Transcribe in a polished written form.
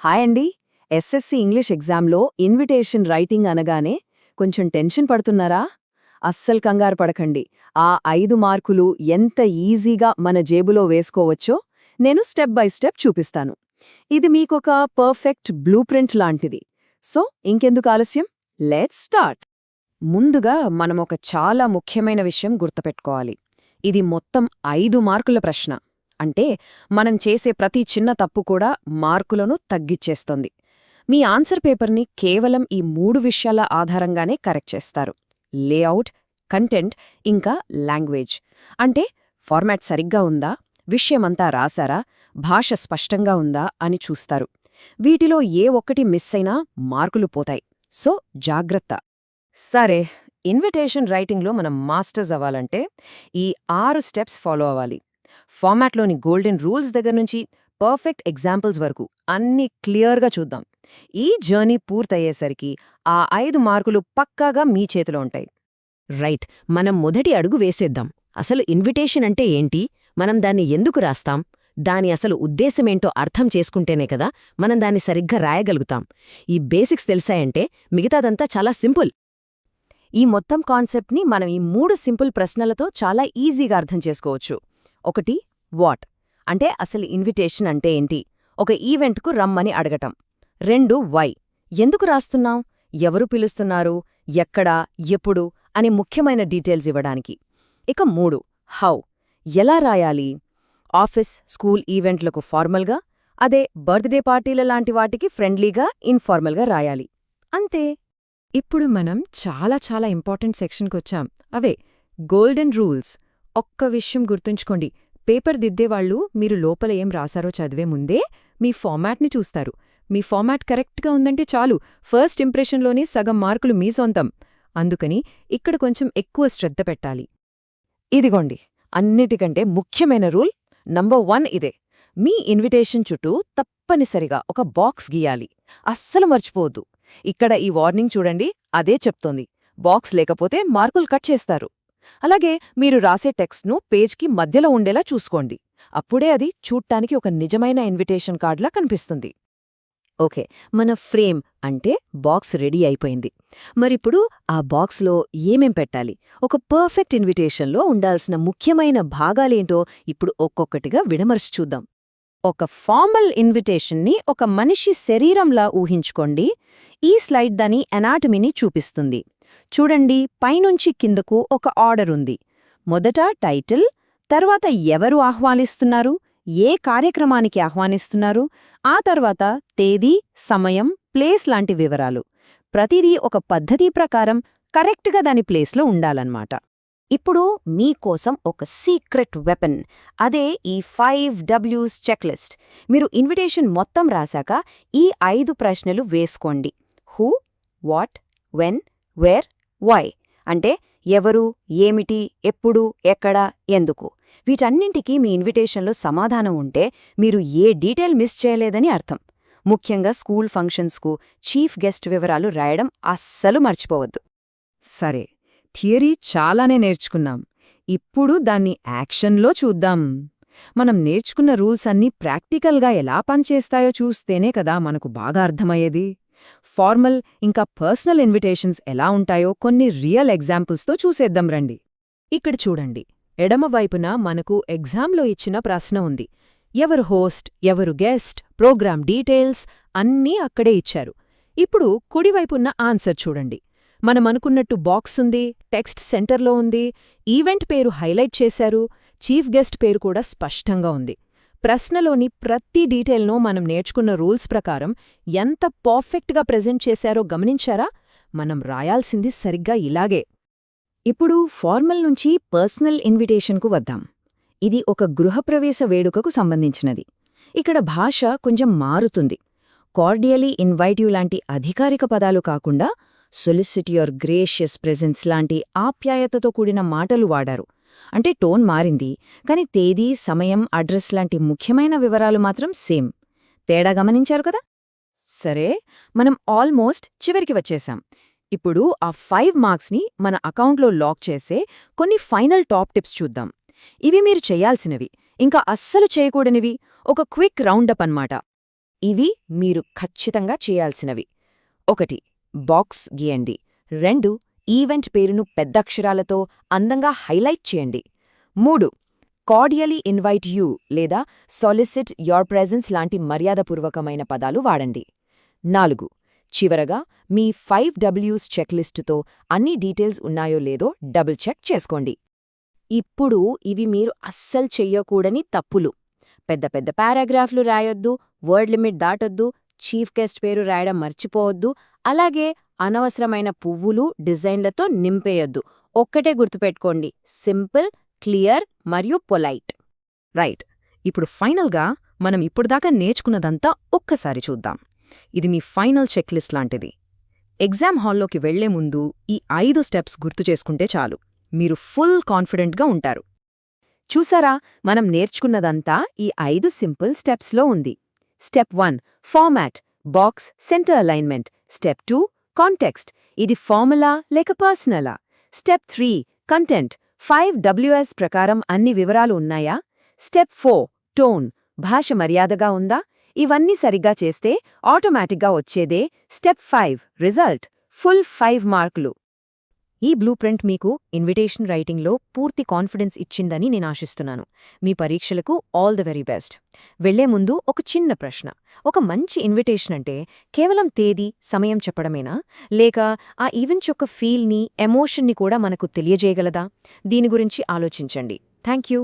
Hi అండి. SSC English ఎగ్జామ్లో invitation writing అనగానే కొంచెం టెన్షన్ పడుతున్నారా? అస్సలు కంగారు పడకండి. ఆ 5 మార్కులు ఎంత ఈజీగా మన జేబులో వేసుకోవచ్చో నేను స్టెప్ బై స్టెప్ చూపిస్తాను. ఇది మీకొక పర్ఫెక్ట్ బ్లూ ప్రింట్ లాంటిది. సో ఇంకెందుకు ఆలస్యం, లెట్స్ స్టార్ట్. ముందుగా మనమొక చాలా ముఖ్యమైన విషయం గుర్తుపెట్టుకోవాలి. ఇది మొత్తం 5 మార్కుల ప్రశ్న. అంటే మనం చేసే ప్రతి చిన్న తప్పు కూడా మార్కులను తగ్గిచ్చేస్తుంది. మీ ఆన్సర్ పేపర్ని కేవలం ఈ 3 విషయాల ఆధారంగానే కరెక్ట్ చేస్తారు: లేఅవుట్, కంటెంట్, ఇంకా లాంగ్వేజ్. అంటే ఫార్మాట్ సరిగ్గా ఉందా, విషయమంతా రాశారా, భాష స్పష్టంగా ఉందా అని చూస్తారు. వీటిలో ఏ ఒక్కటి మిస్ అయినా మార్కులు పోతాయి. సో జాగ్రత్త. సరే, ఇన్విటేషన్ రైటింగ్లో మనం మాస్టర్స్ అవ్వాలంటే ఈ 6 స్టెప్స్ ఫాలో అవ్వాలి. ఫార్మాట్లోని గోల్డెన్ రూల్స్ దగ్గర నుంచి పర్ఫెక్ట్ ఎగ్జాంపుల్స్ వరకు అన్నీ క్లియర్గా చూద్దాం. ఈ జర్నీ పూర్తయ్యేసరికి ఆ 5 మార్కులు పక్కాగా మీ చేతిలో ఉంటాయి. రైట్, మనం మొదటి అడుగు వేసేద్దాం. అసలు ఇన్విటేషన్ అంటే ఏంటి, మనం దాన్ని ఎందుకు రాస్తాం, దాని అసలు ఉద్దేశమేంటో అర్థం చేసుకుంటేనే కదా మనం దాన్ని సరిగ్గా రాయగలుగుతాం. ఈ బేసిక్స్ తెలిసాయంటే మిగతాదంతా చాలా సింపుల్. ఈ మొత్తం కాన్సెప్ట్ని మనం ఈ 3 సింపుల్ ప్రశ్నలతో చాలా ఈజీగా అర్థం చేసుకోవచ్చు. 1. వాట్ అంటే అసలు ఇన్విటేషన్ అంటే ఏంటి, ఒక ఈవెంట్కు రమ్మని అడగటం. 2. వై ఎందుకు రాస్తున్నాం, ఎవరు పిలుస్తున్నారు, ఎక్కడ, ఎప్పుడు అని ముఖ్యమైన డీటెయిల్స్ ఇవ్వడానికి. ఇక 3. హౌ ఎలా రాయాలి, ఆఫీస్, స్కూల్ ఈవెంట్లకు ఫార్మల్గా, అదే బర్త్డే పార్టీల లాంటి వాటికి ఫ్రెండ్లీగా, ఇన్ఫార్మల్గా రాయాలి. అంతే. ఇప్పుడు మనం చాలా చాలా ఇంపార్టెంట్ సెక్షన్కొచ్చాం. అవే గోల్డెన్ రూల్స్. ఒక్క విషయం గుర్తుంచుకోండి, పేపర్ దిద్దేవాళ్లు మీరు లోపల ఏం రాశారో చదివే ముందే మీ ఫార్మాట్ని చూస్తారు. మీ ఫార్మాట్ కరెక్ట్గా ఉందంటే చాలు, ఫస్ట్ ఇంప్రెషన్లోనే సగం మార్కులు మీ సొంతం. అందుకని ఇక్కడ కొంచెం ఎక్కువ శ్రద్ధ పెట్టాలి. ఇదిగోండి, అన్నిటికంటే ముఖ్యమైన రూల్ నంబర్ 1 ఇదే. మీ ఇన్విటేషన్ చుట్టూ తప్పనిసరిగా ఒక బాక్స్ గీయాలి. అస్సలు మర్చిపోవద్దు. ఇక్కడ ఈ వార్నింగ్ చూడండి, అదే చెప్తోంది. బాక్స్ లేకపోతే మార్కులు కట్ చేస్తారు. అలాగే మీరు రాసే టెక్స్ట్ను పేజ్కి మధ్యలో ఉండేలా చూసుకోండి. అప్పుడే అది చూడ్డానికి ఒక నిజమైన ఇన్విటేషన్ కార్డులా కనిపిస్తుంది. ఓకే, మన ఫ్రేమ్ అంటే బాక్స్ రెడీ అయిపోయింది. మరిప్పుడు ఆ బాక్స్లో ఏమేం పెట్టాలి, ఒక పర్ఫెక్ట్ ఇన్విటేషన్లో ఉండాల్సిన ముఖ్యమైన భాగాలేంటో ఇప్పుడు ఒక్కొక్కటిగా విడమర్చి చూద్దాం. ఒక ఫార్మల్ ఇన్విటేషన్ని ఒక మనిషి శరీరంలా ఊహించుకోండి. ఈ స్లైడ్ దాని ఎనాటమీని చూపిస్తుంది. చూడండి, పైనుంచి కిందకు ఒక ఆర్డర్ ఉంది. మొదట టైటిల్, తర్వాత ఎవరు ఆహ్వానిస్తున్నారు, ఏ కార్యక్రమానికి ఆహ్వానిస్తున్నారు, ఆ తర్వాత తేదీ, సమయం, ప్లేస్ లాంటి వివరాలు. ప్రతిదీ ఒక పద్ధతి ప్రకారం కరెక్ట్గా దాని ప్లేస్లో ఉండాలన్నమాట. ఇప్పుడు మీకోసం ఒక సీక్రెట్ వెపన్, అదే ఈ 5Ws చెక్లిస్ట్. మీరు ఇన్విటేషన్ మొత్తం రాశాక ఈ 5 ప్రశ్నలు వేసుకోండి. Who, what, when, where, why అంటే ఎవరు, ఏమిటి, ఎప్పుడు, ఎక్కడ, ఎందుకు. వీటన్నింటికీ మీ ఇన్విటేషన్లో సమాధానం ఉంటే మీరు ఏ డీటెయిల్ మిస్ చేయలేదని అర్థం. ముఖ్యంగా స్కూల్ ఫంక్షన్స్కు చీఫ్ గెస్ట్ వివరాలు రాయడం అస్సలు మర్చిపోవద్దు. సరే, థియరీ చాలానే నేర్చుకున్నాం. ఇప్పుడు దాన్ని యాక్షన్లో చూద్దాం. మనం నేర్చుకున్న రూల్స్ అన్నీ ప్రాక్టికల్గా ఎలా పనిచేస్తాయో చూస్తేనే కదా మనకు బాగా అర్థమయ్యేది. ఫార్మల్ ఇంకా పర్సనల్ ఇన్విటేషన్స్ ఎలా ఉంటాయో కొన్ని రియల్ ఎగ్జాంపుల్స్తో చూసేద్దాం రండి. ఇక్కడ చూడండి, ఎడమవైపున మనకు ఎగ్జామ్లో ఇచ్చిన ప్రశ్న ఉంది. ఎవరు హోస్ట్, ఎవరు గెస్ట్, ప్రోగ్రామ్ డీటెయిల్స్ అన్నీ అక్కడే ఇచ్చారు. ఇప్పుడు కుడివైపున్న ఆన్సర్ చూడండి. మనమనుకున్నట్టు బాక్స్ ఉంది, టెక్స్ట్ సెంటర్లో ఉంది, ఈవెంట్ పేరు హైలైట్ చేశారు, చీఫ్ గెస్ట్ పేరు కూడా స్పష్టంగా ఉంది. ప్రశ్నలోని ప్రతి డీటెయిల్నో మనం నేర్చుకున్న రూల్స్ ప్రకారం ఎంత పర్ఫెక్ట్గా ప్రెజెంట్ చేశారో గమనించారా? మనం రాయాల్సింది సరిగ్గా ఇలాగే. ఇప్పుడు ఫార్మల్ నుంచి పర్సనల్ ఇన్విటేషన్కు వద్దాం. ఇది ఒక గృహప్రవేశ వేడుకకు సంబంధించినది. ఇక్కడ భాష కొంచెం మారుతుంది. కార్డియలీ ఇన్వైట్ యూ లాంటి అధికారిక పదాలు కాకుండా సొలిసిట్ యువర్ గ్రేషియస్ ప్రెజెన్స్ లాంటి ఆప్యాయతతో కూడిన మాటలు వాడారు. అంటే టోన్ మారింది, కానీ తేదీ, సమయం, అడ్రస్ లాంటి ముఖ్యమైన వివరాలు మాత్రం సేమ్. తేడా గమనించారు కదా? సరే, మనం ఆల్మోస్ట్ చివరికి వచ్చేశాం. ఇప్పుడు ఆ 5 మార్క్స్ని మన అకౌంట్లో లాక్ చేసే కొన్ని ఫైనల్ టాప్ టిప్స్ చూద్దాం. ఇవి మీరు చెయ్యాల్సినవి, ఇంకా అస్సలు చేయకూడనివి. ఒక క్విక్ రౌండప్ అన్నమాట. ఇవి మీరు ఖచ్చితంగా చేయాల్సినవి. 1. బాక్స్ గీయండి. 2. ఈవెంట్ పేరును పెద్దక్షరాలతో అందంగా హైలైట్ చేయండి. 3. కార్డియలీ ఇన్వైట్ యూ లేదా సాలిసిట్ యోర్ ప్రెజెన్స్ లాంటి మర్యాదపూర్వకమైన పదాలు వాడండి. 4. చివరగా మీ 5Ws చెక్లిస్టుతో అన్ని డీటెయిల్స్ ఉన్నాయో లేదో డబుల్ చెక్ చేసుకోండి. ఇప్పుడు ఇవి మీరు అస్సలు చెయ్యకూడని తప్పులు. పెద్ద పెద్ద పారాగ్రాఫ్లు రాయొద్దు, వర్డ్ లిమిట్ దాటొద్దు, చీఫ్ గెస్ట్ పేరు రాయడం మర్చిపోవద్దు, అలాగే అనవసరమైన పువ్వులు, డిజైన్లతో నింపేయొద్దు. ఒక్కటే గుర్తుపెట్టుకోండి, సింపుల్, క్లియర్ మరియు పొలైట్. రైట్. ఇప్పుడు ఫైనల్గా మనం ఇప్పుడుదాకా నేర్చుకున్నదంతా ఒక్కసారి చూద్దాం. ఇది మీ ఫైనల్ చెక్లిస్ట్ లాంటిది. ఎగ్జామ్ హాల్లోకి వెళ్లే ముందు ఈ 5 స్టెప్స్ గుర్తు చేసుకుంటే చాలు, మీరు ఫుల్ కాన్ఫిడెంట్గా ఉంటారు. చూసారా, మనం నేర్చుకున్నదంతా ఈ 5 సింపుల్ స్టెప్స్లో ఉంది. Step 1 format, box, centre alignment. Step 2 context, ఇది ఫార్ములా లేక పర్సనలా. స్టెప్ 3 కంటెంట్, 5Ws ప్రకారం అన్ని వివరాలు ఉన్నాయా. స్టెప్ 4 టోన్, భాష మర్యాదగా ఉందా. ఇవన్నీ సరిగ్గా చేస్తే ఆటోమేటిక్గా వచ్చేదే స్టెప్ 5 రిజల్ట్, ఫుల్ 5 మార్కులు. ఈ బ్లూ ప్రింట్ మీకు ఇన్విటేషన్ రైటింగ్లో పూర్తి కాన్ఫిడెన్స్ ఇచ్చిందని నేను ఆశిస్తున్నాను. మీ పరీక్షలకు ఆల్ ది వెరీ బెస్ట్. వెళ్లే ముందు ఒక చిన్న ప్రశ్న. ఒక మంచి ఇన్విటేషన్ అంటే కేవలం తేదీ, సమయం చెప్పడమేనా, లేక ఆ ఈవెంట్ యొక్క ఫీల్ని, ఎమోషన్ని కూడా మనకు తెలియజేయగలదా? దీని గురించి ఆలోచించండి. Thank you.